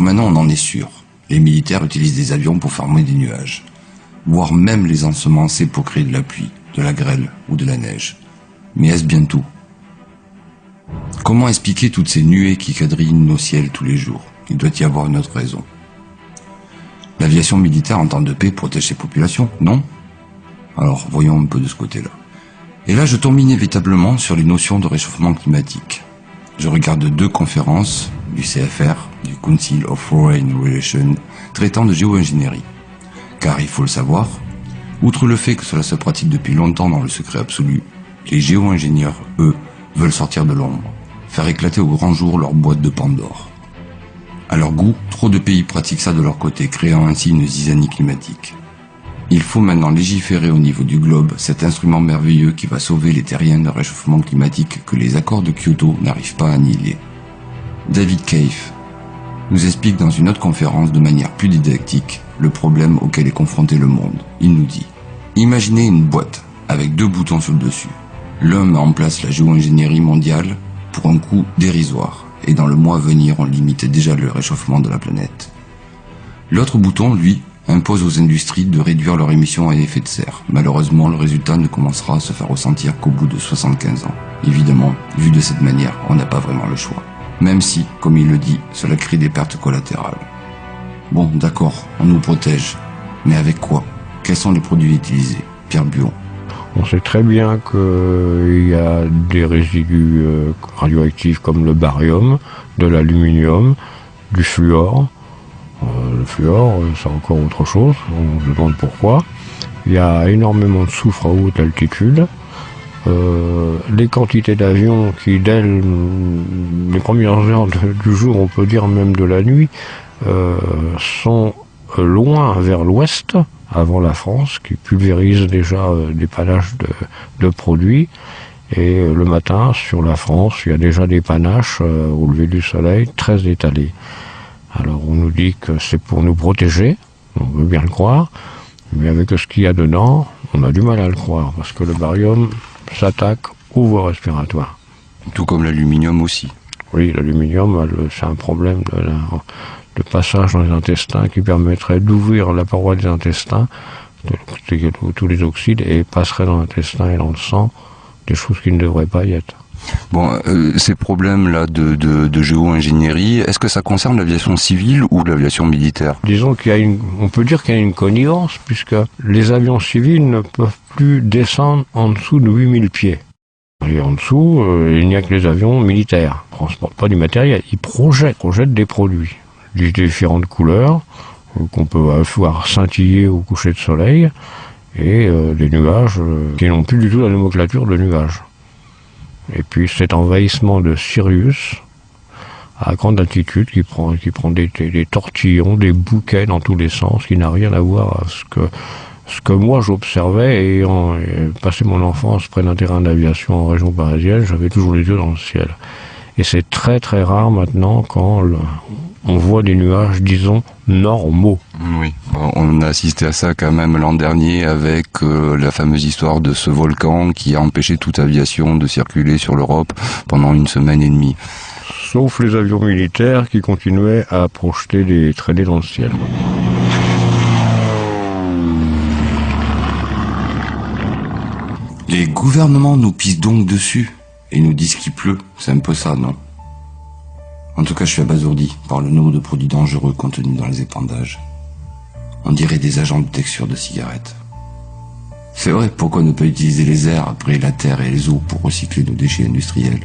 maintenant on en est sûr. Les militaires utilisent des avions pour former des nuages, voire même les ensemencer pour créer de la pluie, de la grêle ou de la neige. Mais est-ce bien tout? Comment expliquer toutes ces nuées qui quadrillent nos ciels tous les jours? Il doit y avoir une autre raison. L'aviation militaire en temps de paix protège ses populations, non? Alors voyons un peu de ce côté-là. Et là je tombe inévitablement sur les notions de réchauffement climatique. Je regarde 2 conférences du CFR, du Council of Foreign Relations, traitant de géo-ingénierie. Car il faut le savoir, outre le fait que cela se pratique depuis longtemps dans le secret absolu, les géo-ingénieurs, eux, veulent sortir de l'ombre, faire éclater au grand jour leur boîte de Pandore. À leur goût, trop de pays pratiquent ça de leur côté, créant ainsi une zizanie climatique. Il faut maintenant légiférer au niveau du globe cet instrument merveilleux qui va sauver les terriens d'un réchauffement climatique que les accords de Kyoto n'arrivent pas à annihiler. David Cave nous explique dans une autre conférence de manière plus didactique le problème auquel est confronté le monde. Il nous dit: imaginez une boîte avec 2 boutons sur le dessus. L'un met en place la géo-ingénierie mondiale pour un coût dérisoire, et dans le mois à venir on limite déjà le réchauffement de la planète. L'autre bouton, lui, impose aux industries de réduire leurs émissions à effet de serre. Malheureusement, le résultat ne commencera à se faire ressentir qu'au bout de 75 ans. Évidemment, vu de cette manière, on n'a pas vraiment le choix. Même si, comme il le dit, cela crée des pertes collatérales. Bon, d'accord, on nous protège. Mais avec quoi? Quels sont les produits utilisés? Pierre Buon. On sait très bien qu'il y a des résidus radioactifs comme le barium, de l'aluminium, du fluor. Le fluor, c'est encore autre chose, on se demande pourquoi. Il y a énormément de soufre à haute altitude. Les quantités d'avions qui, dès les premières heures du jour, on peut dire même de la nuit, sont loin vers l'ouest, avant la France, qui pulvérise déjà des panaches de produits. Et le matin, sur la France, il y a déjà des panaches au lever du soleil, très étalés. Alors on nous dit que c'est pour nous protéger, on veut bien le croire, mais avec ce qu'il y a dedans, on a du mal à le croire, parce que le barium s'attaque aux voies respiratoires. Tout comme l'aluminium aussi. Oui, l'aluminium, c'est un problème de passage dans les intestins qui permettrait d'ouvrir la paroi des intestins, tous les oxydes, et passerait dans l'intestin et dans le sang, des choses qui ne devraient pas y être. Bon, ces problèmes-là de géo-ingénierie, est-ce que ça concerne l'aviation civile ou l'aviation militaire? Disons on peut dire qu'il y a une connivence, puisque les avions civils ne peuvent plus descendre en dessous de 8000 pieds. Et en dessous, il n'y a que les avions militaires. Ils ne transportent pas du matériel, ils projettent des produits, de différentes couleurs, qu'on peut voir scintiller au coucher de soleil, et des nuages qui n'ont plus du tout la nomenclature de nuages. Et puis cet envahissement de Sirius, à grande altitude, qui prend des tortillons, des bouquets dans tous les sens, qui n'a rien à voir à ce que moi j'observais, ayant passé mon enfance près d'un terrain d'aviation en région parisienne, j'avais toujours les yeux dans le ciel. Et c'est très très rare maintenant quand on voit des nuages, disons, normaux. Oui, on a assisté à ça quand même l'an dernier avec la fameuse histoire de ce volcan qui a empêché toute aviation de circuler sur l'Europe pendant 1 semaine et demie. Sauf les avions militaires qui continuaient à projeter des traînées dans le ciel. Les gouvernements nous pissent donc dessus et nous disent qu'il pleut. C'est un peu ça, non? En tout cas, je suis abasourdi par le nombre de produits dangereux contenus dans les épandages. On dirait des agents de texture de cigarettes. C'est vrai, pourquoi ne pas utiliser les airs après la terre et les eaux pour recycler nos déchets industriels?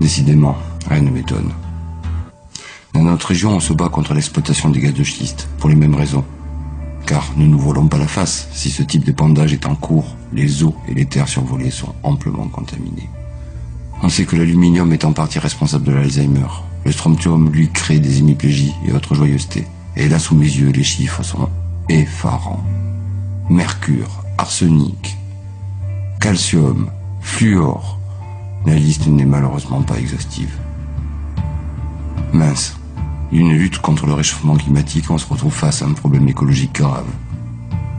Décidément, rien ne m'étonne. Dans notre région, on se bat contre l'exploitation des gaz de schiste, pour les mêmes raisons. Car ne nous voilons pas la face, si ce type d'épandage est en cours, les eaux et les terres survolées sont amplement contaminées. On sait que l'aluminium est en partie responsable de l'Alzheimer. Le strontium, lui, crée des hémiplégies et autres joyeusetés. Et là, sous mes yeux, les chiffres sont effarants. Mercure, arsenic, calcium, fluor. La liste n'est malheureusement pas exhaustive. Mince. D'une lutte contre le réchauffement climatique, on se retrouve face à un problème écologique grave.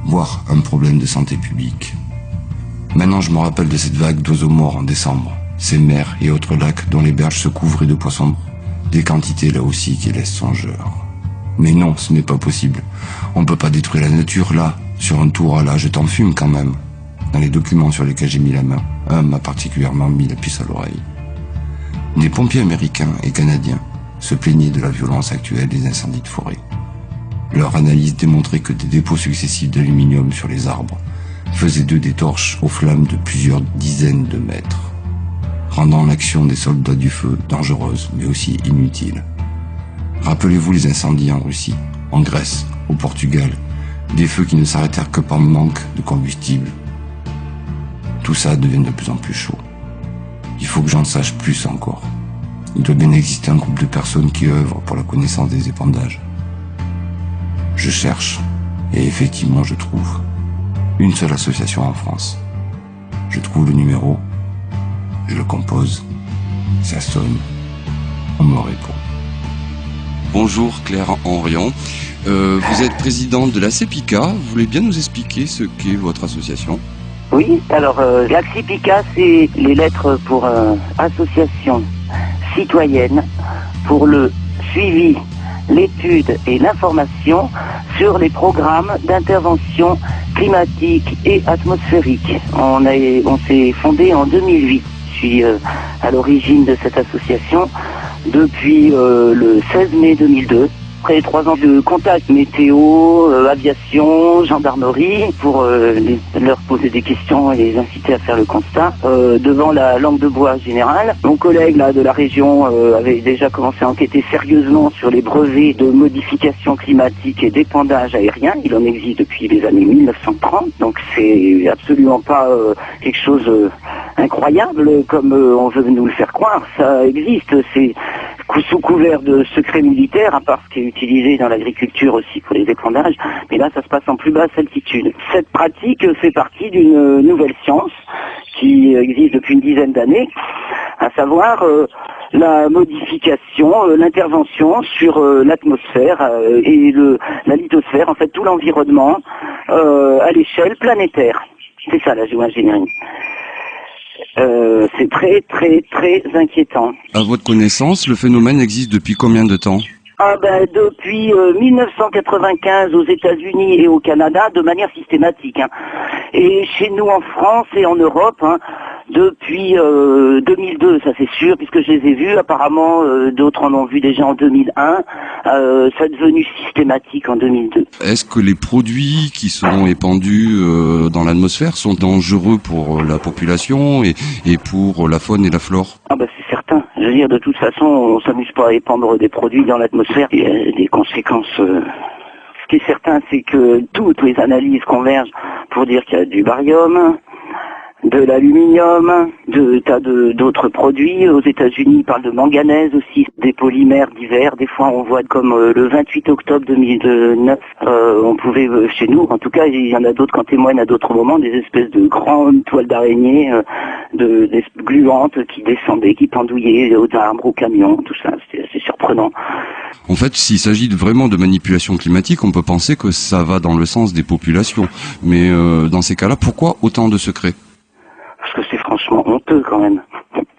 Voire un problème de santé publique. Maintenant, je me rappelle de cette vague d'oiseaux morts en décembre. Ces mers et autres lacs dont les berges se couvraient de poissons Des quantités là aussi qui laissent songeur. Mais non, ce n'est pas possible. On ne peut pas détruire la nature là, sur un tour à l'âge, je t'en fume quand même. Dans les documents sur lesquels j'ai mis la main, un m'a particulièrement mis la puce à l'oreille. Des pompiers américains et canadiens se plaignaient de la violence actuelle des incendies de forêt. Leur analyse démontrait que des dépôts successifs d'aluminium sur les arbres faisaient d'eux des torches aux flammes de plusieurs dizaines de mètres, rendant l'action des soldats du feu dangereuse mais aussi inutile. Rappelez-vous les incendies en Russie, en Grèce, au Portugal, des feux qui ne s'arrêtèrent que par manque de combustible. Tout ça devient de plus en plus chaud. Il faut que j'en sache plus encore. Il doit bien exister un groupe de personnes qui œuvrent pour la connaissance des épandages. Je cherche, et effectivement je trouve. Une seule association en France. Je trouve le numéro, je le compose, ça sonne, on me répond. Bonjour Claire Henrion, vous êtes présidente de la CEPICA, vous voulez bien nous expliquer ce qu'est votre association ? Oui, alors la CEPICA, c'est les lettres pour association citoyenne pour le suivi, l'étude et l'information sur les programmes d'intervention climatique et atmosphérique. On s'est fondé en 2008. Je suis à l'origine de cette association depuis le 16 mai 2002. Après 3 ans de contact météo, aviation, gendarmerie, pour leur poser des questions et les inciter à faire le constat, devant la langue de bois générale. Mon collègue là de la région avait déjà commencé à enquêter sérieusement sur les brevets de modification climatique et d'épandage aérien. Il en existe depuis les années 1930, donc c'est absolument pas quelque chose incroyable comme on veut nous le faire croire. Ça existe, c'est sous couvert de secret militaire, à part ce qui est utilisé dans l'agriculture aussi pour les épandages, mais là ça se passe en plus basse altitude. Cette pratique fait partie d'une nouvelle science qui existe depuis une dizaine d'années, à savoir la modification, l'intervention sur l'atmosphère et la lithosphère, en fait tout l'environnement à l'échelle planétaire. C'est ça la géo-ingénierie. C'est très très très inquiétant. À votre connaissance, le phénomène existe depuis combien de temps ? Depuis 1995 aux États-Unis et au Canada de manière systématique. Et chez nous en France et en Europe, depuis 2002, ça c'est sûr, puisque je les ai vus. Apparemment, d'autres en ont vu déjà en 2001. Ça est devenu systématique en 2002. Est-ce que les produits qui seront épandus dans l'atmosphère sont dangereux pour la population et pour la faune et la flore ? C'est certain. Je veux dire, de toute façon, on s'amuse pas à épandre des produits dans l'atmosphère. Il y a des conséquences. Ce qui est certain, c'est que toutes les analyses convergent pour dire qu'il y a du barium, de l'aluminium, de tas d'autres produits. Aux États-Unis, ils parlent de manganèse aussi, des polymères divers. Des fois, on voit comme le 28 octobre 2009, on pouvait, chez nous, en tout cas, il y en a d'autres qui en témoignent à d'autres moments, des espèces de grandes toiles d'araignée, des gluantes qui descendaient, qui pendouillaient aux arbres, aux camions, tout ça. C'était assez surprenant. En fait, s'il s'agit vraiment de manipulation climatique, on peut penser que ça va dans le sens des populations. Mais dans ces cas-là, pourquoi autant de secrets ? Parce que c'est franchement honteux quand même.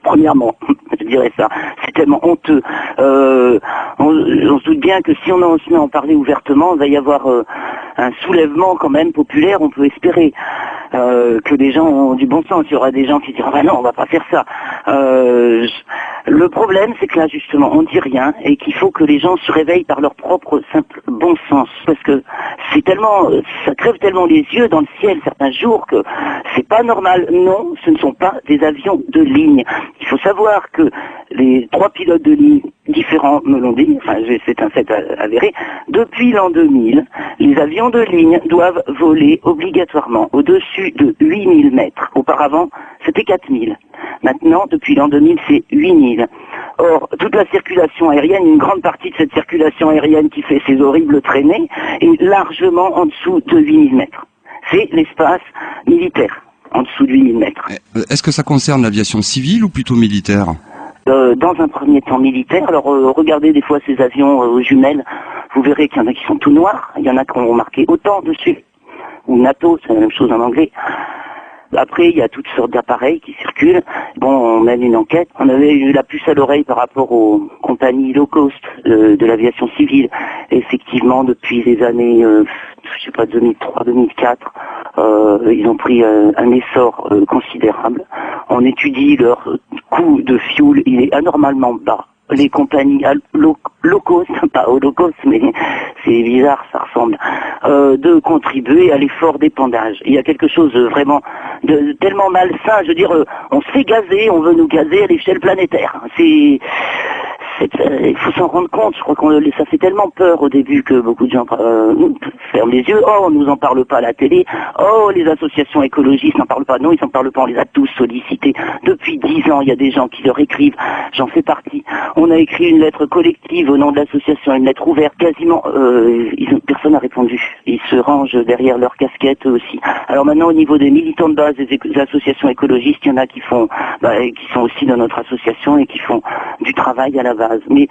Premièrement, je dirais ça. C'est tellement honteux. On se doute bien que si on se met à en parler ouvertement, il va y avoir un soulèvement quand même populaire, on peut espérer. Que les gens ont du bon sens. Il y aura des gens qui diront non, on va pas faire ça. Le problème, c'est que là, justement, on dit rien et qu'il faut que les gens se réveillent par leur propre simple bon sens. Parce que ça crève tellement les yeux dans le ciel certains jours que c'est pas normal. Non, ce ne sont pas des avions de ligne. Il faut savoir que les 3 pilotes de ligne différents me l'ont dit, c'est un fait avéré, depuis l'an 2000, les avions de ligne doivent voler obligatoirement au-dessus de 8000 mètres. Auparavant, c'était 4000. Maintenant, depuis l'an 2000, c'est 8000. Or, toute la circulation aérienne, une grande partie de cette circulation aérienne qui fait ces horribles traînées, est largement en dessous de 8000 mètres. C'est l'espace militaire, en dessous de 8000 mètres. Est-ce que ça concerne l'aviation civile ou plutôt militaire ? Dans un premier temps militaire. Alors regardez des fois ces avions aux jumelles, vous verrez qu'il y en a qui sont tout noirs, il y en a qui ont marqué OTAN dessus, ou NATO, c'est la même chose en anglais. Après, il y a toutes sortes d'appareils qui circulent. Bon, on mène une enquête. On avait eu la puce à l'oreille par rapport aux compagnies low cost de l'aviation civile. Effectivement, depuis les années, 2003-2004, ils ont pris un essor considérable. On étudie leur coût de fuel, il est anormalement bas. Les compagnies low cost, pas au low cost, mais c'est bizarre, ça ressemble, de contribuer à l'effort d'épandage. Il y a quelque chose vraiment de tellement malsain, je veux dire, on se fait gazer, on veut nous gazer à l'échelle planétaire. Il faut s'en rendre compte, je crois que ça fait tellement peur au début que beaucoup de gens ferment les yeux. Oh, on nous en parle pas à la télé. Oh, les associations écologistes n'en parlent pas. Non, ils n'en parlent pas, on les a tous sollicités. Depuis 10 ans, il y a des gens qui leur écrivent, j'en fais partie. On a écrit une lettre collective au nom de l'association, une lettre ouverte, quasiment, personne n'a répondu. Ils se rangent derrière leur casquette eux aussi. Alors maintenant, au niveau des militants de base des associations écologistes, il y en a qui sont aussi dans notre association et qui font du travail à la base. Mais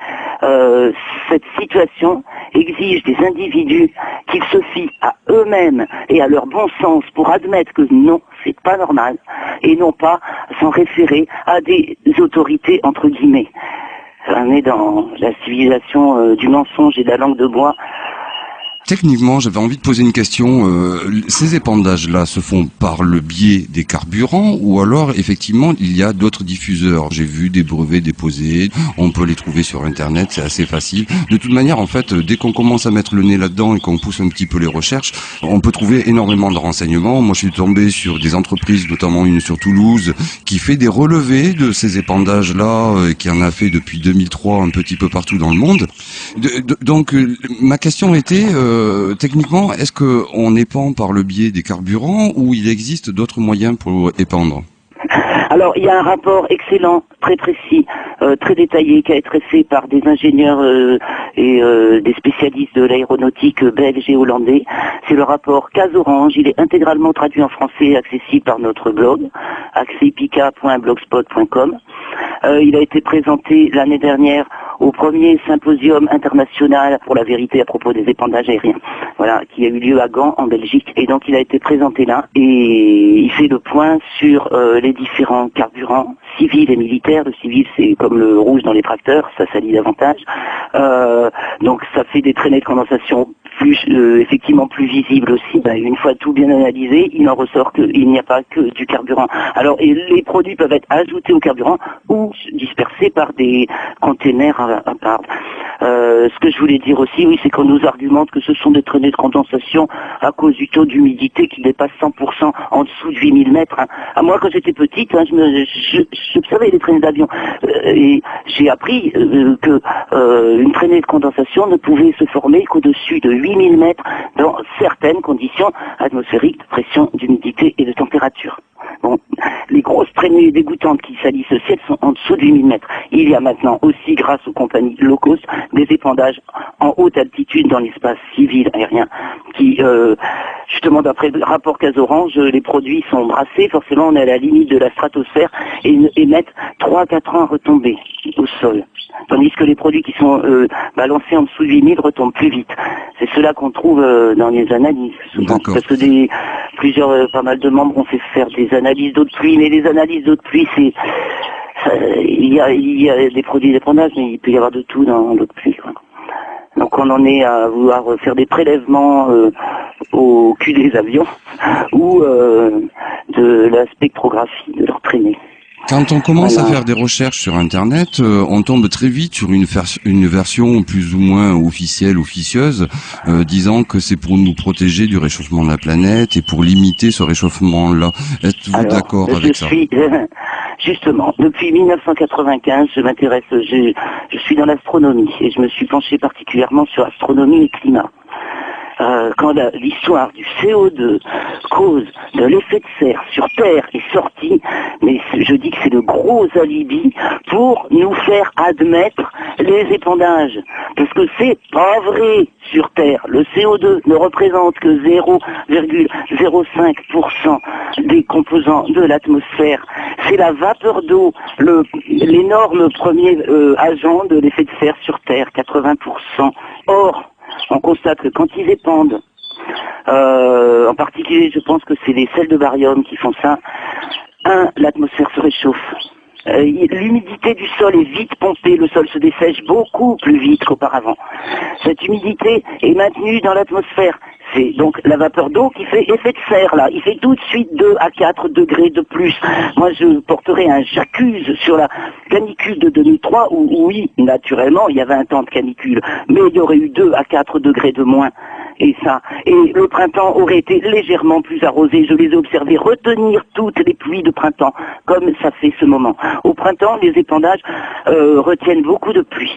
cette situation exige des individus qu'ils se fient à eux-mêmes et à leur bon sens pour admettre que non, c'est pas normal, et non pas s'en référer à des autorités entre guillemets. On est dans la civilisation du mensonge et de la langue de bois. Techniquement, j'avais envie de poser une question. Ces épandages-là se font par le biais des carburants ou alors, effectivement, il y a d'autres diffuseurs? J'ai vu des brevets déposés, on peut les trouver sur Internet, c'est assez facile. De toute manière, en fait, dès qu'on commence à mettre le nez là-dedans et qu'on pousse un petit peu les recherches, on peut trouver énormément de renseignements. Moi, je suis tombé sur des entreprises, notamment une sur Toulouse, qui fait des relevés de ces épandages-là, qui en a fait depuis 2003 un petit peu partout dans le monde. Donc, ma question était... techniquement, est-ce qu'on épand par le biais des carburants ou il existe d'autres moyens pour épandre? Alors, il y a un rapport excellent, très précis, très détaillé, qui a été fait par des ingénieurs et des spécialistes de l'aéronautique belge et hollandais. C'est le rapport Case Orange. Il est intégralement traduit en français et accessible par notre blog, accesipica.blogspot.com. Il a été présenté l'année dernière au premier symposium international pour la vérité à propos des épandages aériens, voilà, qui a eu lieu à Gand, en Belgique. Et donc il a été présenté là et il fait le point sur les différents carburants civils et militaires. Le civil, c'est comme le rouge dans les tracteurs, ça salit davantage. Donc ça fait des traînées de condensation effectivement plus visibles aussi. Une fois tout bien analysé, il en ressort qu'il n'y a pas que du carburant. Alors, et les produits peuvent être ajoutés au carburant ou dispersés par des containers à part. Ce que je voulais dire aussi, oui, c'est qu'on nous argumente que ce sont des traînées de condensation à cause du taux d'humidité qui dépasse 100% en dessous de 8000 mètres. À moi, quand j'étais petite, j'observais les traînées d'avion et j'ai appris que une traînée de condensation ne pouvait se former qu'au-dessus de 8000 mètres dans certaines conditions atmosphériques de pression, d'humidité et de température. Bon, les grosses traînées dégoûtantes qui salissent le ciel sont en dessous de 8000 mètres. Il y a maintenant aussi, grâce aux compagnies low cost, des épandages en haute altitude dans l'espace civil aérien qui, justement, d'après le rapport Case Orange, les produits sont brassés, forcément on est à la limite de la stratosphère et mettent 3 à 4 ans à retomber au sol. Tandis que les produits qui sont balancés en dessous de 8000 retombent plus vite. C'est cela qu'on trouve dans les analyses. Souvent. Parce que pas mal de membres ont fait faire des analyses d'eau de pluie, mais les analyses d'eau de pluie, il y a des produits d'épandage, mais il peut y avoir de tout dans l'eau de pluie, quoi. Donc on en est à vouloir faire des prélèvements au cul des avions ou de la spectrographie de leurs traînées. Quand on commence à faire des recherches sur Internet, on tombe très vite sur une version plus ou moins officielle, officieuse, disant que c'est pour nous protéger du réchauffement de la planète et pour limiter ce réchauffement-là. Êtes-vous d'accord avec ça? Justement, depuis 1995, je suis dans l'astronomie et je me suis penché particulièrement sur astronomie et climat. Quand l'histoire du CO2 cause de l'effet de serre sur Terre est sortie, mais je dis que c'est le gros alibi pour nous faire admettre les épandages. Parce que c'est pas vrai sur Terre. Le CO2 ne représente que 0,05% des composants de l'atmosphère. C'est la vapeur d'eau, l'énorme premier agent de l'effet de serre sur Terre, 80%. Or, on constate que quand ils épandent, En particulier, je pense que c'est les sels de barium qui font ça. L'atmosphère se réchauffe. L'humidité du sol est vite pompée, le sol se dessèche beaucoup plus vite qu'auparavant. Cette humidité est maintenue dans l'atmosphère. C'est donc la vapeur d'eau qui fait effet de serre, là. Il fait tout de suite 2 à 4 degrés de plus. Moi, je porterai un j'accuse sur la canicule de 2003 où, oui, naturellement, il y avait un temps de canicule, mais il y aurait eu 2 à 4 degrés de moins. Et le printemps aurait été légèrement plus arrosé. Je les ai observés retenir toutes les pluies de printemps, comme ça fait ce moment. Au printemps, les épandages retiennent beaucoup de pluie.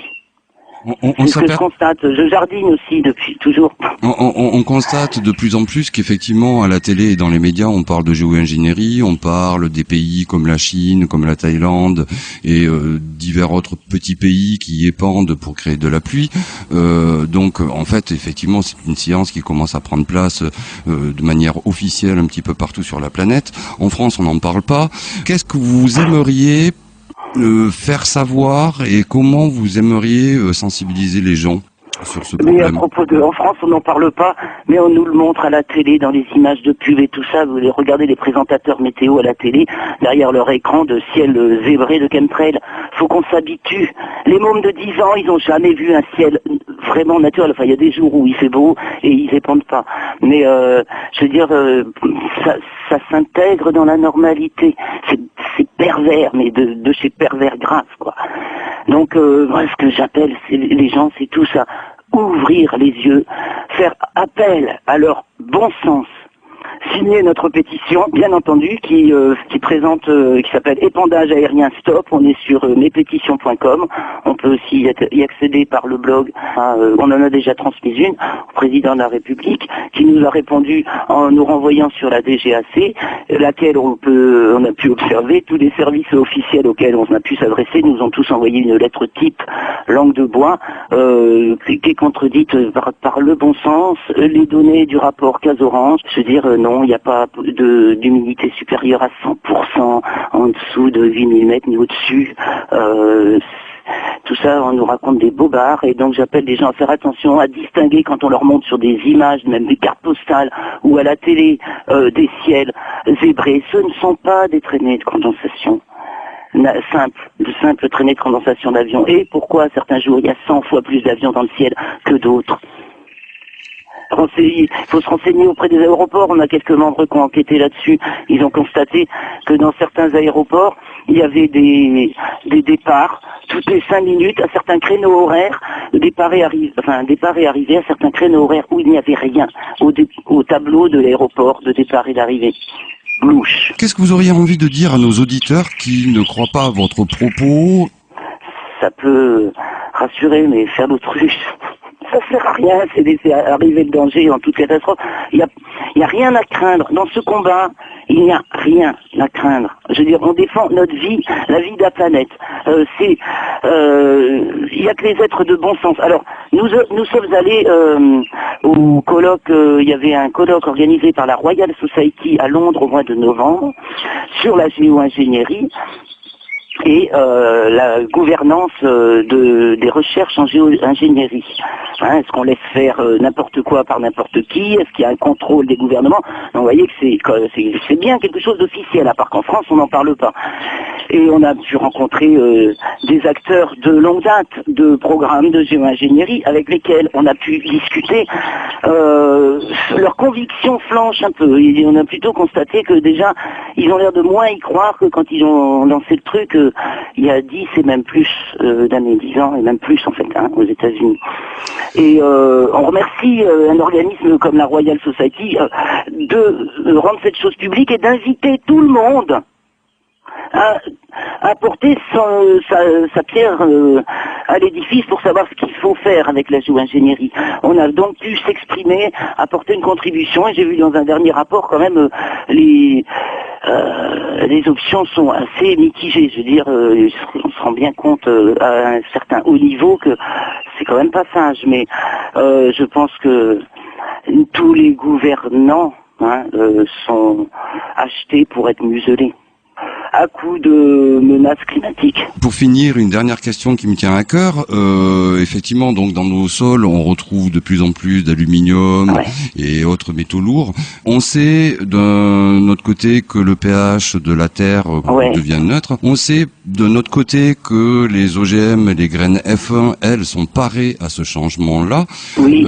C'est ce que je constate. Je jardine aussi depuis toujours. On constate de plus en plus qu'effectivement, à la télé et dans les médias, on parle de géo-ingénierie, on parle des pays comme la Chine, comme la Thaïlande et divers autres petits pays qui épandent pour créer de la pluie. Donc, en fait, effectivement, c'est une science qui commence à prendre place de manière officielle un petit peu partout sur la planète. En France, on n'en parle pas. Qu'est-ce que vous aimeriez faire savoir et comment vous aimeriez sensibiliser les gens sur ce problème? Mais à propos en France, on n'en parle pas, mais on nous le montre à la télé, dans les images de pub et tout ça. Vous regardez les présentateurs météo à la télé, derrière leur écran de ciel zébré de chemtrail. Faut qu'on s'habitue. Les mômes de 10 ans, ils n'ont jamais vu un ciel vraiment naturel. Enfin, il y a des jours où il fait beau et ils épandent pas. Mais je veux dire, ça s'intègre dans la normalité. C'est pervers, mais de chez pervers grave, quoi. Donc, moi, ce que j'appelle les gens, c'est tout ça. Ouvrir les yeux, faire appel à leur bon sens. Signer notre pétition, bien entendu, qui s'appelle Épandage aérien stop. On est sur mespétitions.com. On peut aussi y accéder par le blog. On en a déjà transmis une au président de la République, qui nous a répondu en nous renvoyant sur la DGAC, laquelle on a pu observer. Tous les services officiels auxquels on a pu s'adresser nous ont tous envoyé une lettre type langue de bois, qui est contredite par le bon sens, les données du rapport Casorange. Je veux dire, non, il n'y a pas d'humidité supérieure à 100% en dessous de 8000 mètres ni au-dessus. Tout ça, on nous raconte des bobards, et donc j'appelle les gens à faire attention, à distinguer quand on leur montre sur des images, même des cartes postales ou à la télé, des ciels zébrés. Ce ne sont pas des traînées de condensation. De simples traînées de condensation d'avions. Et pourquoi certains jours il y a 100 fois plus d'avions dans le ciel que d'autres? Il faut se renseigner auprès des aéroports. On a quelques membres qui ont enquêté là-dessus. Ils ont constaté que dans certains aéroports, il y avait des départs toutes les 5 minutes à certains créneaux horaires, départ et arrivée à certains créneaux horaires où il n'y avait rien au tableau de l'aéroport de départ et d'arrivée. Louche. Qu'est-ce que vous auriez envie de dire à nos auditeurs qui ne croient pas à votre propos? Ça peut rassurer, mais faire l'autruche, ça sert à rien. C'est laisser arriver le danger en toute catastrophe. Il y a rien à craindre dans ce combat. Il n'y a rien à craindre. Je veux dire, on défend notre vie, la vie de la planète. Il y a que les êtres de bon sens. Alors, nous sommes allés au colloque. Il y avait un colloque organisé par la Royal Society à Londres au mois de novembre sur la géo-ingénierie et la gouvernance des recherches en géo-ingénierie. Hein, est-ce qu'on laisse faire n'importe quoi par n'importe qui? Est-ce qu'il y a un contrôle des gouvernements? Donc, vous voyez que c'est bien quelque chose d'officiel, à part qu'en France, on n'en parle pas. Et on a pu rencontrer des acteurs de longue date de programmes de géo-ingénierie avec lesquels on a pu discuter. Leurs convictions flanchent un peu. Et on a plutôt constaté que déjà, ils ont l'air de moins y croire que quand ils ont lancé le truc il y a 10 et même plus d'années, 10 ans et même plus en fait, hein, aux États-Unis. Et on remercie un organisme comme la Royal Society de rendre cette chose publique et d'inviter tout le monde à apporter sa pierre à l'édifice pour savoir ce qu'il faut faire avec la géo-ingénierie. On a donc pu s'exprimer, apporter une contribution, et j'ai vu dans un dernier rapport quand même les options sont assez mitigées. Je veux dire, on se rend bien compte à un certain haut niveau que c'est quand même pas sage, mais je pense que tous les gouvernants sont achetés pour être muselés. à coup de menaces climatiques. Pour finir, une dernière question qui me tient à cœur. Effectivement, donc dans nos sols, on retrouve de plus en plus d'aluminium et autres métaux lourds. On sait d'un autre côté que le pH de la terre devient neutre. On sait de notre côté que les OGM et les graines F1, elles, sont parées à ce changement-là. Oui.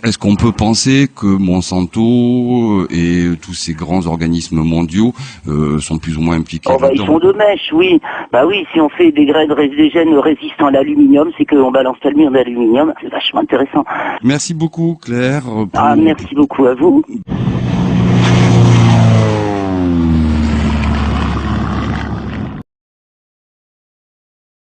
Est-ce qu'on peut penser que Monsanto et tous ces grands organismes mondiaux sont plus ou moins impliqués là-dedans? Ils sont de mèche, oui. Bah oui, si on fait des gènes résistants à l'aluminium, c'est qu'on balance tellement d'aluminium. C'est vachement intéressant. Merci beaucoup, Claire. Merci beaucoup à vous.